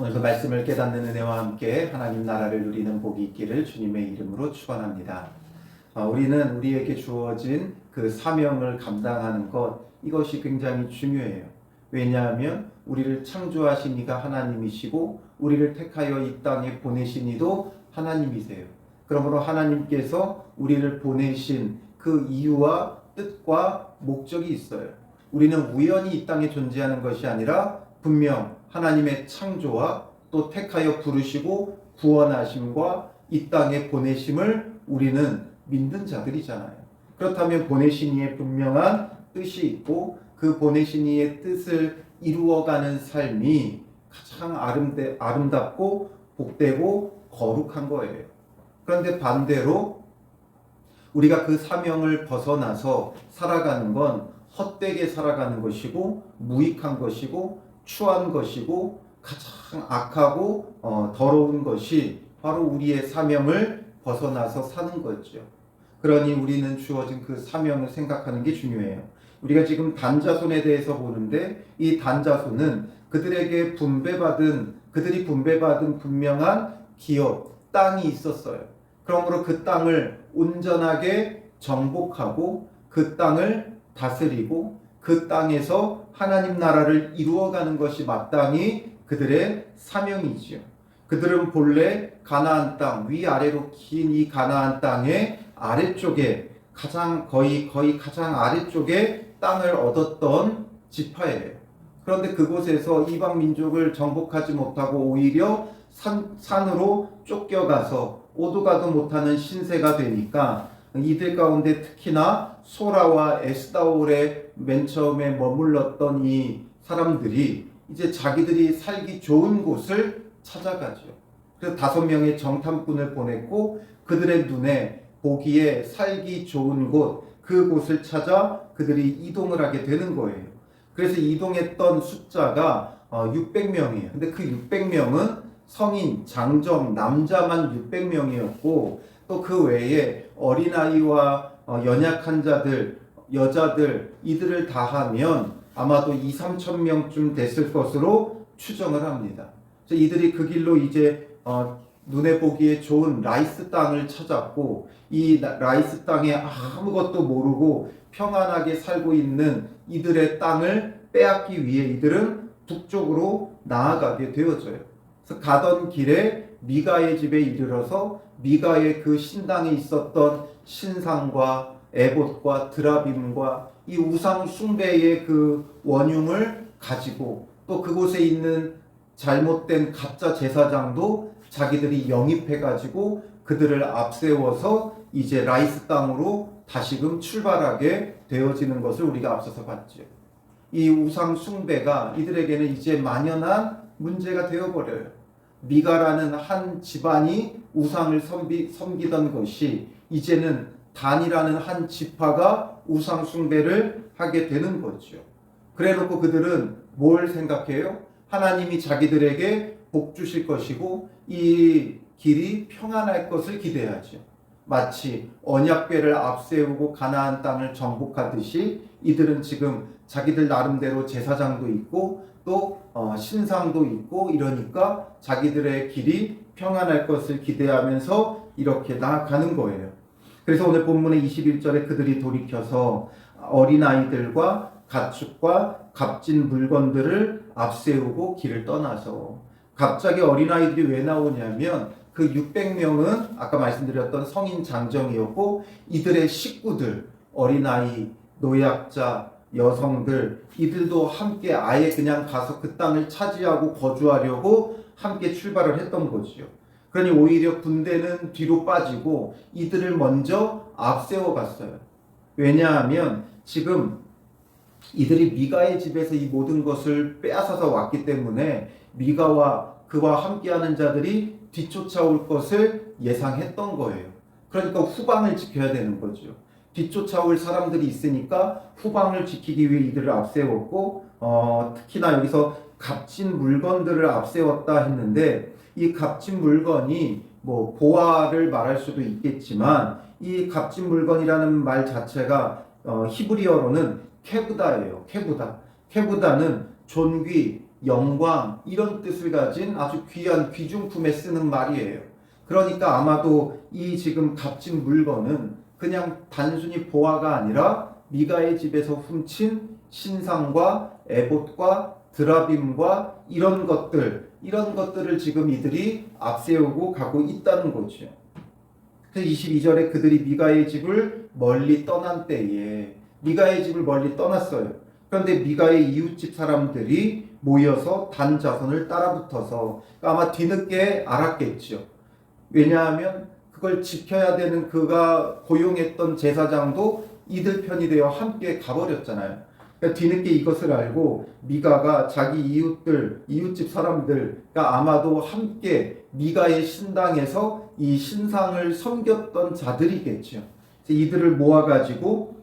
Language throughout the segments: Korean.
오늘도 말씀을 깨닫는 은혜와 함께 하나님 나라를 누리는 복이 있기를 주님의 이름으로 축원합니다. 우리는 우리에게 주어진 그 사명을 감당하는 것, 이것이 굉장히 중요해요. 왜냐하면 우리를 창조하신 이가 하나님이시고 우리를 택하여 이 땅에 보내신 이도 하나님이세요. 그러므로 하나님께서 우리를 보내신 그 이유와 뜻과 목적이 있어요. 우리는 우연히 이 땅에 존재하는 것이 아니라 분명 하나님의 창조와 또 택하여 부르시고 구원하심과 이 땅에 보내심을 우리는 믿는 자들이잖아요. 그렇다면 보내신 이의 분명한 뜻이 있고 그 보내신 이의 뜻을 이루어가는 삶이 가장 아름답고 복되고 거룩한 거예요. 그런데 반대로 우리가 그 사명을 벗어나서 살아가는 건 헛되게 살아가는 것이고 무익한 것이고 추한 것이고 가장 악하고 더러운 것이 바로 우리의 사명을 벗어나서 사는 거죠. 그러니 우리는 주어진 그 사명을 생각하는 게 중요해요. 우리가 지금 단자손에 대해서 보는데 이 단자손은 그들이 분배받은 분명한 기업, 땅이 있었어요. 그러므로 그 땅을 온전하게 정복하고 그 땅을 다스리고 그 땅에서 하나님 나라를 이루어가는 것이 마땅히 그들의 사명이지요. 그들은 본래 가나안 땅, 위아래로 긴 이 가나안 땅의 아래쪽에 거의 가장 아래쪽에 땅을 얻었던 지파예요. 그런데 그곳에서 이방 민족을 정복하지 못하고 오히려 산으로 쫓겨가서 오도 가도 못하는 신세가 되니까 이들 가운데 특히나 소라와 에스다올에 맨 처음에 머물렀던 이 사람들이 이제 자기들이 살기 좋은 곳을 찾아가죠. 그래서 5명의 정탐꾼을 보냈고 그들의 눈에 보기에 살기 좋은 곳, 그곳을 찾아 그들이 이동을 하게 되는 거예요. 그래서 이동했던 숫자가 600명이에요. 근데 그 600명은 성인, 장정, 남자만 600명이었고 또 그 외에 어린아이와 연약한 자들, 여자들 이들을 다 하면 아마도 2-3천 명쯤 됐을 것으로 추정을 합니다. 그래서 이들이 그 길로 이제 눈에 보기에 좋은 라이스 땅을 찾았고 이 라이스 땅에 아무것도 모르고 평안하게 살고 있는 이들의 땅을 빼앗기 위해 이들은 북쪽으로 나아가게 되어져요. 그래서 가던 길에 미가의 집에 이르러서 미가의 그 신당에 있었던 신상과 에봇과 드라빔과 이 우상 숭배의 그 원흉을 가지고 또 그곳에 있는 잘못된 가짜 제사장도 자기들이 영입해가지고 그들을 앞세워서 이제 라이스 땅으로 다시금 출발하게 되어지는 것을 우리가 앞서서 봤죠. 이 우상 숭배가 이들에게는 이제 만연한 문제가 되어버려요. 미가라는 한 집안이 우상을 섬기던 것이 이제는 단이라는 한 지파가 우상 숭배를 하게 되는 거죠. 그래놓고 그들은 뭘 생각해요? 하나님이 자기들에게 복 주실 것이고 이 길이 평안할 것을 기대하죠. 마치 언약궤를 앞세우고 가나안 땅을 정복하듯이 이들은 지금 자기들 나름대로 제사장도 있고 또 신상도 있고 이러니까 자기들의 길이 평안할 것을 기대하면서 이렇게 나아가는 거예요. 그래서 오늘 본문의 21절에 그들이 돌이켜서 어린아이들과 가축과 값진 물건들을 앞세우고 길을 떠나서 갑자기 어린아이들이 왜 나오냐면 그 600명은 아까 말씀드렸던 성인 장정이었고 이들의 식구들, 어린아이, 노약자, 여성들 이들도 함께 아예 그냥 가서 그 땅을 차지하고 거주하려고 함께 출발을 했던 거지요. 그러니 오히려 군대는 뒤로 빠지고 이들을 먼저 앞세워 갔어요. 왜냐하면 지금 이들이 미가의 집에서 이 모든 것을 빼앗아서 왔기 때문에 미가와 그와 함께하는 자들이 뒤쫓아올 것을 예상했던 거예요. 그러니까 후방을 지켜야 되는 거죠. 뒤쫓아올 사람들이 있으니까 후방을 지키기 위해 이들을 앞세웠고 특히나 여기서 값진 물건들을 앞세웠다 했는데 이 값진 물건이 뭐 보화를 말할 수도 있겠지만 이 값진 물건이라는 말 자체가 히브리어로는 케브다예요. 케브다는 존귀, 영광 이런 뜻을 가진 아주 귀한 귀중품에 쓰는 말이에요. 그러니까 아마도 이 지금 값진 물건은 그냥 단순히 보화가 아니라 미가의 집에서 훔친 신상과 에봇과 드라빔과 이런 것들을 지금 이들이 앞세우고 가고 있다는 거죠. 그래서 22절에 그들이 미가의 집을 멀리 떠난 때에 미가의 집을 멀리 떠났어요. 그런데 미가의 이웃집 사람들이 모여서 단 자손을 따라붙어서 아마 뒤늦게 알았겠죠. 왜냐하면 그걸 지켜야 되는 그가 고용했던 제사장도 이들 편이 되어 함께 가버렸잖아요. 그러니까 뒤늦게 이것을 알고 미가가 자기 이웃집 사람들과 아마도 함께 미가의 신당에서 이 신상을 섬겼던 자들이겠죠. 이들을 모아가지고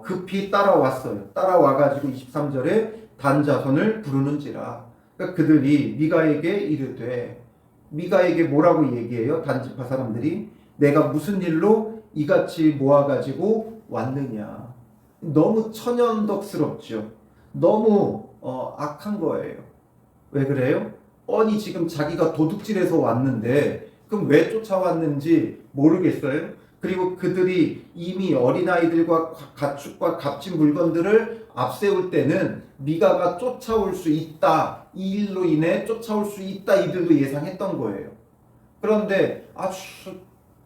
급히 따라왔어요. 따라와가지고 23절에 단자손을 부르는지라. 그러니까 그들이 미가에게 이르되, 미가에게 뭐라고 얘기해요? 단지파 사람들이 내가 무슨 일로 이같이 모아가지고 왔느냐. 너무 천연덕스럽죠. 너무 악한 거예요. 왜 그래요? 뻔히 지금 자기가 도둑질해서 왔는데 그럼 왜 쫓아왔는지 모르겠어요? 그리고 그들이 이미 어린아이들과 가축과 값진 물건들을 앞세울 때는 미가가 쫓아올 수 있다. 이 일로 인해 쫓아올 수 있다. 이들도 예상했던 거예요. 그런데 아주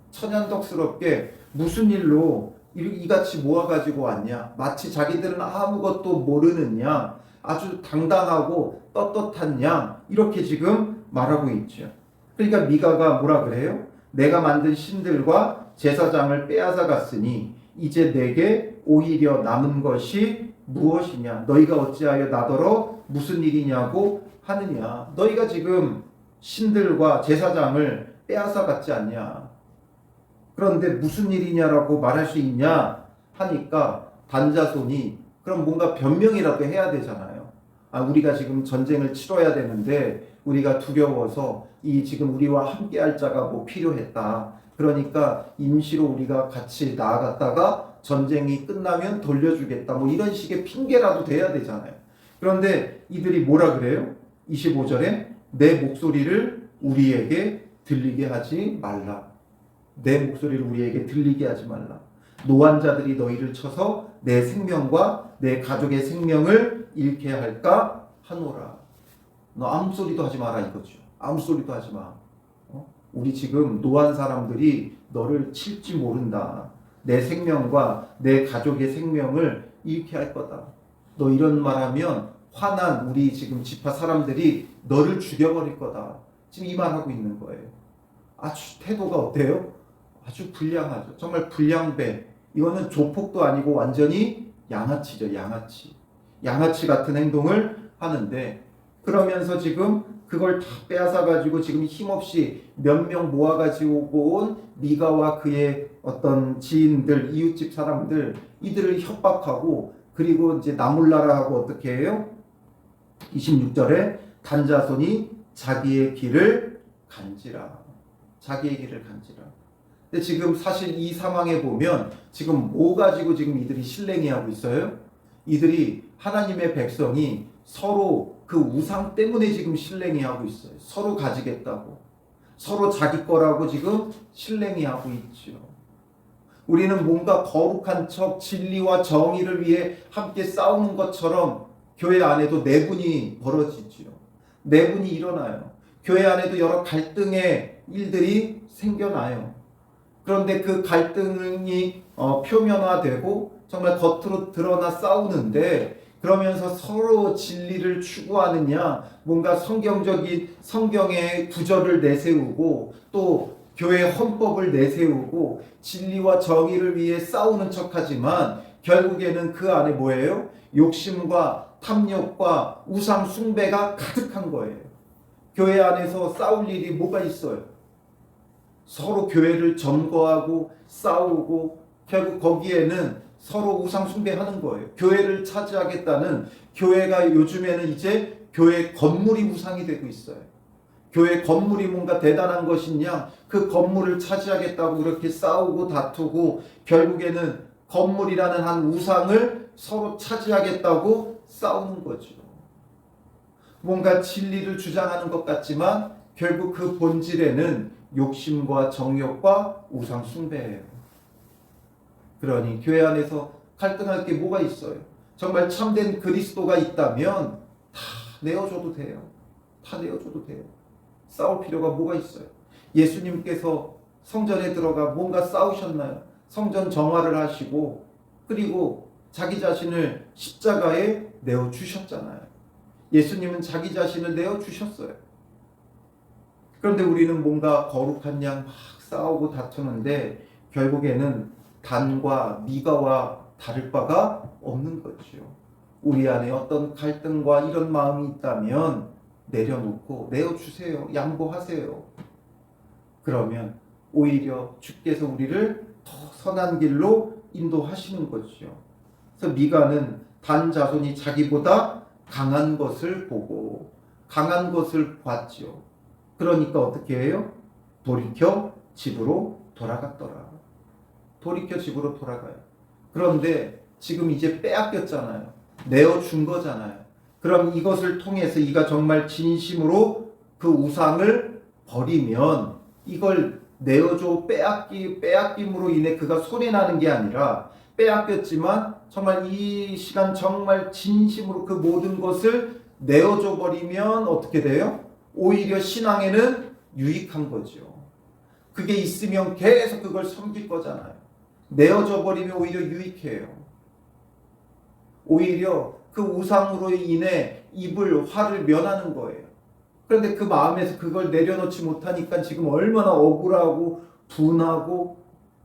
천연덕스럽게 무슨 일로 이같이 모아가지고 왔냐? 마치 자기들은 아무것도 모르는 양, 아주 당당하고 떳떳한 양, 이렇게 지금 말하고 있죠. 그러니까 미가가 뭐라 그래요? 내가 만든 신들과 제사장을 빼앗아 갔으니 이제 내게 오히려 남은 것이 무엇이냐? 너희가 어찌하여 나더러 무슨 일이냐고 하느냐? 너희가 지금 신들과 제사장을 빼앗아 갔지 않냐? 그런데 무슨 일이냐라고 말할 수 있냐 하니까 단자손이 그럼 뭔가 변명이라도 해야 되잖아요. 우리가 지금 전쟁을 치러야 되는데 우리가 두려워서 이 지금 우리와 함께 할 자가 뭐 필요했다. 그러니까 임시로 우리가 같이 나아갔다가 전쟁이 끝나면 돌려주겠다. 뭐 이런 식의 핑계라도 돼야 되잖아요. 그런데 이들이 뭐라 그래요? 25절에 내 목소리를 우리에게 들리게 하지 말라. 내 목소리를 우리에게 들리게 하지 말라. 노환자들이 너희를 쳐서 내 생명과 내 가족의 생명을 잃게 할까 하노라. 너 아무 소리도 하지 마라 이거죠. 아무 소리도 하지 마. 우리 지금 노한 사람들이 너를 칠지 모른다. 내 생명과 내 가족의 생명을 잃게 할 거다. 너 이런 말하면 화난 우리 지금 지파 사람들이 너를 죽여버릴 거다. 지금 이 말하고 있는 거예요. 아주 태도가 어때요? 아주 불량하죠. 정말 불량배. 이거는 조폭도 아니고 완전히 양아치죠. 양아치 같은 행동을 하는데 그러면서 지금 그걸 다 빼앗아 가지고 지금 힘없이 몇 명 모아 가지고 온 미가와 그의 어떤 지인들, 이웃집 사람들 이들을 협박하고 그리고 이제 나몰라라 하고 어떻게 해요? 26절에 단자손이 자기의 길을 간지라. 근데 지금 사실 이 상황에 보면 지금 뭐 가지고 지금 이들이 실랭이 하고 있어요? 이들이 하나님의 백성이 서로 그 우상 때문에 지금 실랭이 하고 있어요. 서로 가지겠다고. 서로 자기 거라고 지금 실랭이 하고 있죠. 우리는 뭔가 거룩한 척 진리와 정의를 위해 함께 싸우는 것처럼 교회 안에도 내분이 벌어지죠. 내분이 일어나요. 교회 안에도 여러 갈등의 일들이 생겨나요. 그런데 그 갈등이 표면화되고 정말 겉으로 드러나 싸우는데 그러면서 서로 진리를 추구하느냐, 뭔가 성경의 구절을 내세우고 또 교회 헌법을 내세우고 진리와 정의를 위해 싸우는 척하지만 결국에는 그 안에 뭐예요? 욕심과 탐욕과 우상 숭배가 가득한 거예요. 교회 안에서 싸울 일이 뭐가 있어요? 서로 교회를 점거하고 싸우고 결국 거기에는 서로 우상 숭배하는 거예요. 교회를 차지하겠다는 교회가 요즘에는 이제 교회 건물이 우상이 되고 있어요. 교회 건물이 뭔가 대단한 것이냐 그 건물을 차지하겠다고 그렇게 싸우고 다투고 결국에는 건물이라는 한 우상을 서로 차지하겠다고 싸우는 거죠. 뭔가 진리를 주장하는 것 같지만 결국 그 본질에는 욕심과 정욕과 우상 숭배예요. 그러니 교회 안에서 갈등할 게 뭐가 있어요? 정말 참된 그리스도가 있다면 다 내어줘도 돼요. 다 내어줘도 돼요. 싸울 필요가 뭐가 있어요? 예수님께서 성전에 들어가 뭔가 싸우셨나요? 성전 정화를 하시고 그리고 자기 자신을 십자가에 내어주셨잖아요. 예수님은 자기 자신을 내어주셨어요. 그런데 우리는 뭔가 거룩한 양 막 싸우고 다투는데 결국에는 단과 미가와 다를 바가 없는 거죠. 우리 안에 어떤 갈등과 이런 마음이 있다면 내려놓고 내어주세요. 양보하세요. 그러면 오히려 주께서 우리를 더 선한 길로 인도하시는 거죠. 그래서 미가는 단 자손이 자기보다 강한 것을 보고 강한 것을 봤죠. 그러니까 어떻게 해요? 돌이켜 집으로 돌아갔더라. 돌이켜 집으로 돌아가요. 그런데 지금 이제 빼앗겼잖아요. 내어준 거잖아요. 그럼 이것을 통해서 이가 정말 진심으로 그 우상을 버리면 이걸 내어줘 빼앗김으로 인해 그가 손해나는 게 아니라 빼앗겼지만 정말 이 시간 정말 진심으로 그 모든 것을 내어줘 버리면 어떻게 돼요? 오히려 신앙에는 유익한 거죠. 그게 있으면 계속 그걸 섬길 거잖아요. 내어줘 버리면 오히려 유익해요. 오히려 그 우상으로 인해 입을 화를 면하는 거예요. 그런데 그 마음에서 그걸 내려놓지 못하니까 지금 얼마나 억울하고 분하고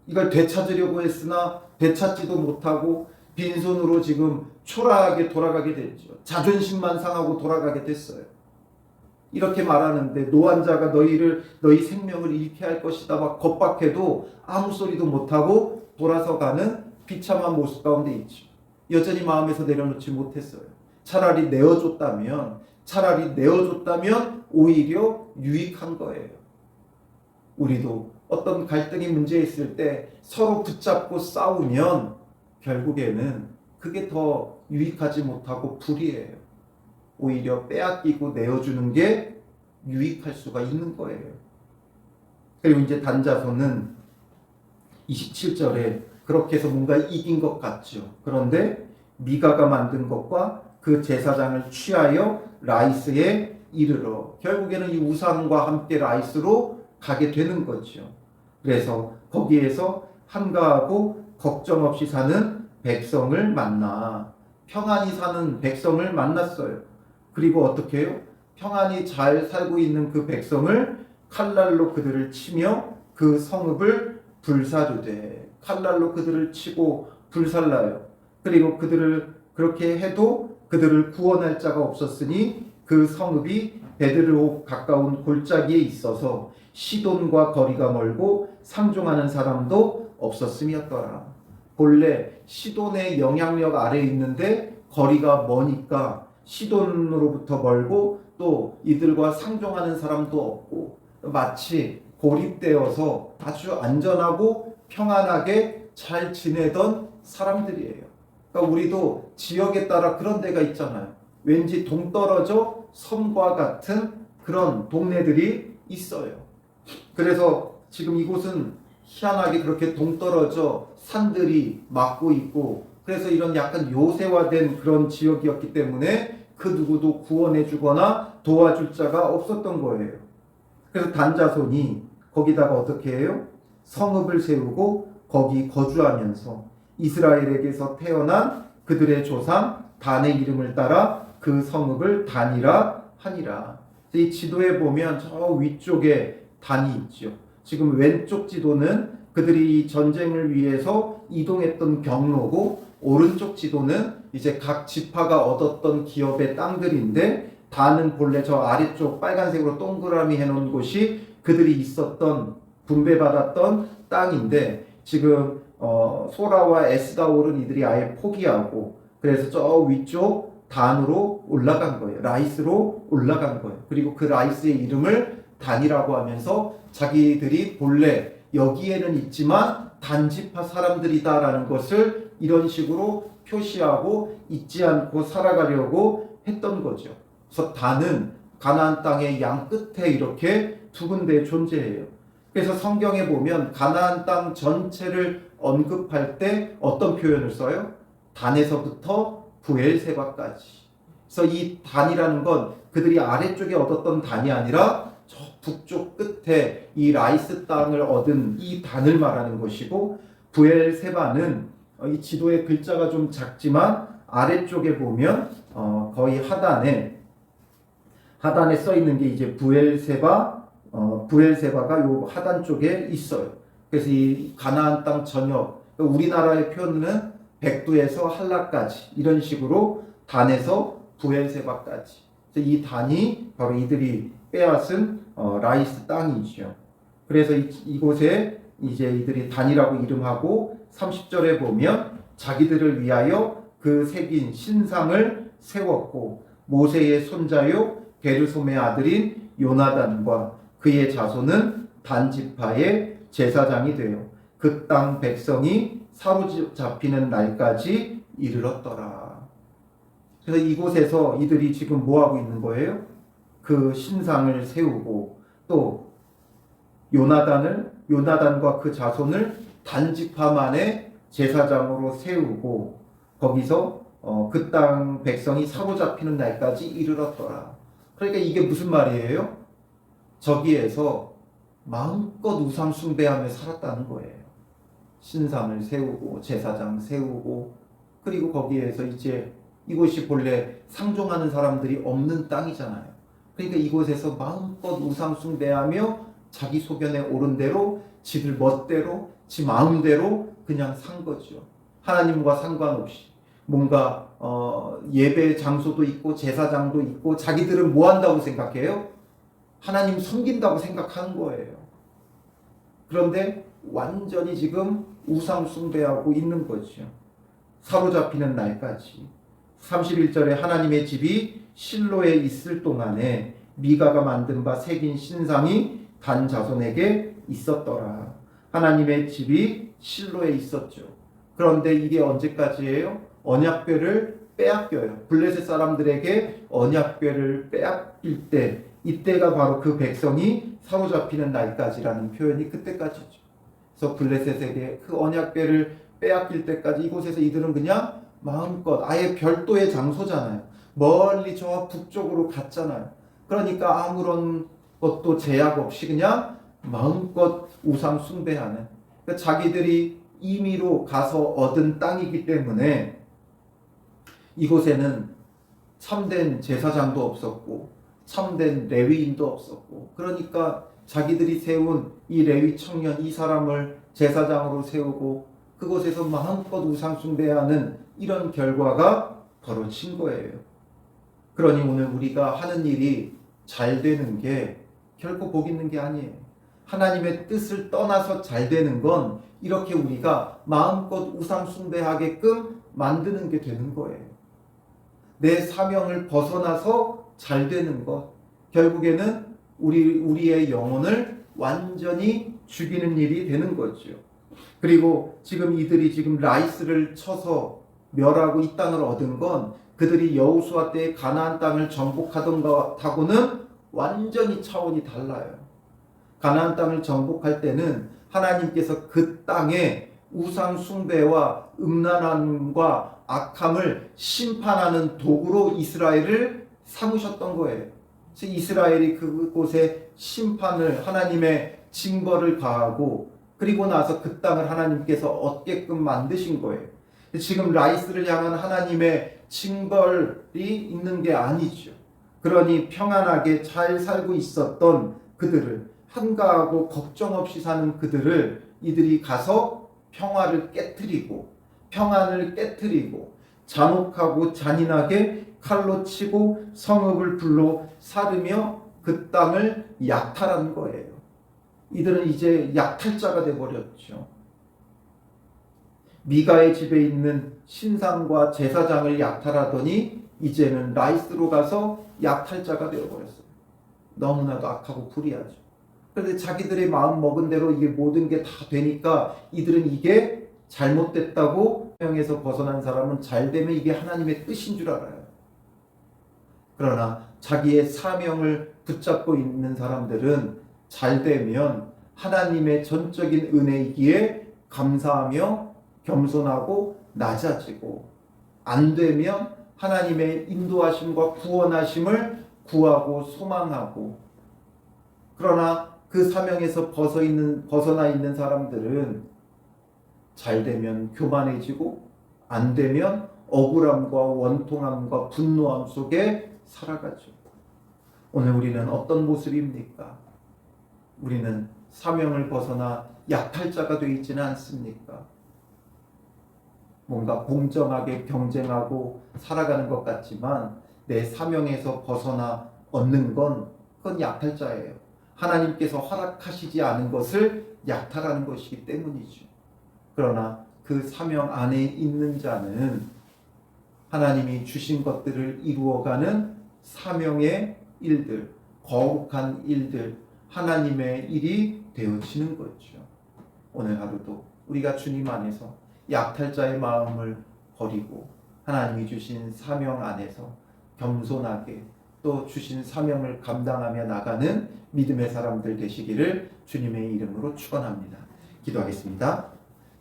이걸 되찾으려고 했으나 되찾지도 못하고 빈손으로 지금 초라하게 돌아가게 됐죠. 자존심만 상하고 돌아가게 됐어요. 이렇게 말하는데 노환자가 너희 생명을 잃게 할 것이다 막 겁박해도 아무 소리도 못하고 돌아서 가는 비참한 모습 가운데 있죠. 여전히 마음에서 내려놓지 못했어요. 차라리 내어줬다면 오히려 유익한 거예요. 우리도 어떤 갈등이 문제 있을 때 서로 붙잡고 싸우면 결국에는 그게 더 유익하지 못하고 불이해요. 오히려 빼앗기고 내어주는 게 유익할 수가 있는 거예요. 그리고 이제 단자손은 27절에 그렇게 해서 뭔가 이긴 것 같죠. 그런데 미가가 만든 것과 그 제사장을 취하여 라이스에 이르러 결국에는 이 우상과 함께 라이스로 가게 되는 거죠. 그래서 거기에서 한가하고 걱정 없이 사는 백성을 만나 평안히 사는 백성을 만났어요. 그리고 어떻게 해요? 평안히 잘 살고 있는 그 백성을 칼날로 그들을 치며 그 성읍을 불사르되 칼날로 그들을 치고 불살라요. 그리고 그들을 그렇게 해도 그들을 구원할 자가 없었으니 그 성읍이 베드르옥 가까운 골짜기에 있어서 시돈과 거리가 멀고 상종하는 사람도 없었음이었더라. 본래 시돈의 영향력 아래에 있는데 거리가 머니까 시돈으로부터 멀고 또 이들과 상종하는 사람도 없고 마치 고립되어서 아주 안전하고 평안하게 잘 지내던 사람들이에요. 그러니까 우리도 지역에 따라 그런 데가 있잖아요. 왠지 동떨어져 섬과 같은 그런 동네들이 있어요. 그래서 지금 이곳은 희한하게 그렇게 동떨어져 산들이 막고 있고 그래서 이런 약간 요새화된 그런 지역이었기 때문에 그 누구도 구원해 주거나 도와줄 자가 없었던 거예요. 그래서 단자손이 거기다가 어떻게 해요? 성읍을 세우고 거기 거주하면서 이스라엘에게서 태어난 그들의 조상 단의 이름을 따라 그 성읍을 단이라 하니라. 이 지도에 보면 저 위쪽에 단이 있죠. 지금 왼쪽 지도는 그들이 전쟁을 위해서 이동했던 경로고 오른쪽 지도는 이제 각 지파가 얻었던 기업의 땅들인데 단은 본래 저 아래쪽 빨간색으로 동그라미 해놓은 곳이 그들이 있었던 분배받았던 땅인데 지금 소라와 에스다올은 이들이 아예 포기하고 그래서 저 위쪽 단으로 올라간 거예요. 라이스로 올라간 거예요. 그리고 그 라이스의 이름을 단이라고 하면서 자기들이 본래 여기에는 있지만 단지파 사람들이다라는 것을 이런 식으로 표시하고 잊지 않고 살아가려고 했던 거죠. 그래서 단은 가나안 땅의 양 끝에 이렇게 두 군데 존재해요. 그래서 성경에 보면 가나안 땅 전체를 언급할 때 어떤 표현을 써요? 단에서부터 부엘세바까지. 그래서 이 단이라는 건 그들이 아래쪽에 얻었던 단이 아니라 저 북쪽 끝에 이 라이스 땅을 얻은 이 단을 말하는 것이고, 부엘세바는 이 지도의 글자가 좀 작지만 아래쪽에 보면 거의 하단에 써 있는 게 이제 부엘세바가 요 하단 쪽에 있어요. 그래서 이 가나안 땅 전역, 우리나라의 표현은 백두에서 할라까지 이런 식으로 단에서 부엘세바까지. 이 단이 바로 이들이 빼앗은 라이스 땅이죠. 그래서 이곳에 이제 이들이 단이라고 이름하고 30절에 보면 자기들을 위하여 그 새긴 신상을 세웠고 모세의 손자요 게르솜의 아들인 요나단과 그의 자손은 단지파의 제사장이 되어 그 땅 백성이 사로잡히는 날까지 이르렀더라. 그래서 이곳에서 이들이 지금 뭐하고 있는 거예요? 그 신상을 세우고 또 요나단과 그 자손을 단지파만의 제사장으로 세우고 거기서 그 땅 백성이 사로잡히는 날까지 이르렀더라. 그러니까 이게 무슨 말이에요? 저기에서 마음껏 우상 숭배하며 살았다는 거예요. 신상을 세우고 제사장 세우고, 그리고 거기에서 이제 이곳이 본래 상종하는 사람들이 없는 땅이잖아요. 그러니까 이곳에서 마음껏 우상 숭배하며 자기 소견에 오른 대로 지들 멋대로 지 마음대로 그냥 산 거죠. 하나님과 상관없이 뭔가 예배 장소도 있고 제사장도 있고 자기들은 뭐 한다고 생각해요? 하나님 섬긴다고 생각하는 거예요. 그런데 완전히 지금 우상 숭배하고 있는 거죠. 사로잡히는 날까지. 31절에 하나님의 집이 실로에 있을 동안에 미가가 만든 바 새긴 신상이 단 자손에게 있었더라. 하나님의 집이 실로에 있었죠. 그런데 이게 언제까지예요? 언약궤를 빼앗겨요. 블레셋 사람들에게 언약궤를 빼앗길 때, 이때가 바로 그 백성이 사로잡히는 날까지라는 표현이 그때까지죠. 그래서 블레셋에게 그 언약궤를 빼앗길 때까지 이곳에서 이들은 그냥 마음껏, 아예 별도의 장소잖아요. 멀리 저 북쪽으로 갔잖아요. 그러니까 아무런 것도 제약 없이 그냥 마음껏 우상 숭배하는, 그러니까 자기들이 임의로 가서 얻은 땅이기 때문에 이곳에는 참된 제사장도 없었고 참된 레위인도 없었고, 그러니까 자기들이 세운 이 레위 청년 이 사람을 제사장으로 세우고 그곳에서 마음껏 우상 숭배하는 이런 결과가 벌어진 거예요. 그러니 오늘 우리가 하는 일이 잘 되는 게 결코 복 있는 게 아니에요. 하나님의 뜻을 떠나서 잘 되는 건 이렇게 우리가 마음껏 우상 숭배하게끔 만드는 게 되는 거예요. 내 사명을 벗어나서 잘 되는 것, 결국에는 우리의 영혼을 완전히 죽이는 일이 되는 거죠. 그리고 지금 이들이 지금 라이스를 쳐서 멸하고 이 땅을 얻은 건 그들이 여호수아 때의 가나안 땅을 정복하던 것하고는 완전히 차원이 달라요. 가나안 땅을 정복할 때는 하나님께서 그 땅에 우상 숭배와 음란함과 악함을 심판하는 도구로 이스라엘을 삼으셨던 거예요. 그래서 이스라엘이 그곳에 심판을, 하나님의 징벌을 가하고 그리고 나서 그 땅을 하나님께서 얻게끔 만드신 거예요. 지금 라이스를 향한 하나님의 징벌이 있는 게 아니죠. 그러니 평안하게 잘 살고 있었던 그들을, 한가하고 걱정 없이 사는 그들을 이들이 가서 평화를 깨트리고 평안을 깨트리고 잔혹하고 잔인하게 칼로 치고 성읍을 불로 사르며 그 땅을 약탈한 거예요. 이들은 이제 약탈자가 되어버렸죠. 미가의 집에 있는 신상과 제사장을 약탈하더니 이제는 라이스로 가서 약탈자가 되어버렸어요. 너무나도 악하고 불의하죠. 그런데 자기들의 마음 먹은 대로 이게 모든 게 다 되니까 이들은 이게 잘못됐다고 명에서 벗어난 사람은 잘 되면 이게 하나님의 뜻인 줄 알아요. 그러나 자기의 사명을 붙잡고 있는 사람들은 잘 되면 하나님의 전적인 은혜이기에 감사하며 겸손하고 낮아지고, 안 되면 하나님의 인도하심과 구원하심을 구하고 소망하고, 그러나 그 사명에서 벗어나 있는 사람들은 잘 되면 교만해지고, 안 되면 억울함과 원통함과 분노함 속에 살아가죠. 오늘 우리는 어떤 모습입니까? 우리는 사명을 벗어나 약탈자가 되어 있지는 않습니까? 뭔가 공정하게 경쟁하고 살아가는 것 같지만 내 사명에서 벗어나 얻는 건 그건 약탈자예요. 하나님께서 허락하시지 않은 것을 약탈하는 것이기 때문이죠. 그러나 그 사명 안에 있는 자는 하나님이 주신 것들을 이루어가는 사명의 일들, 거룩한 일들, 하나님의 일이 되어지는 거죠. 오늘 하루도 우리가 주님 안에서 약탈자의 마음을 버리고 하나님이 주신 사명 안에서 겸손하게 또 주신 사명을 감당하며 나가는 믿음의 사람들 되시기를 주님의 이름으로 축원합니다. 기도하겠습니다.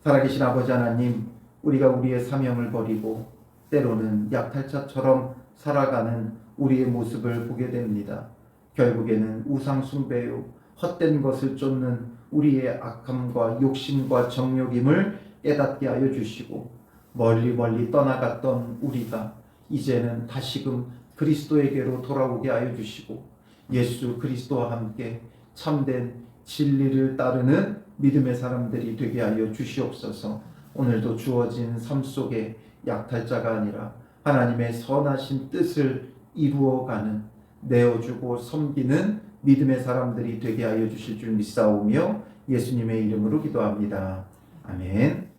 살아계신 아버지 하나님, 우리가 우리의 사명을 버리고 때로는 약탈자처럼 살아가는 우리의 모습을 보게 됩니다. 결국에는 우상 숭배요, 헛된 것을 쫓는 우리의 악함과 욕심과 정욕임을 깨닫게 하여 주시고, 멀리 멀리 떠나갔던 우리가 이제는 다시금 그리스도에게로 돌아오게 하여 주시고, 예수 그리스도와 함께 참된 진리를 따르는 믿음의 사람들이 되게 하여 주시옵소서. 오늘도 주어진 삶 속에 약탈자가 아니라 하나님의 선하신 뜻을 이루어가는, 내어주고 섬기는 믿음의 사람들이 되게 하여 주실 줄 믿사오며 예수님의 이름으로 기도합니다. 아멘.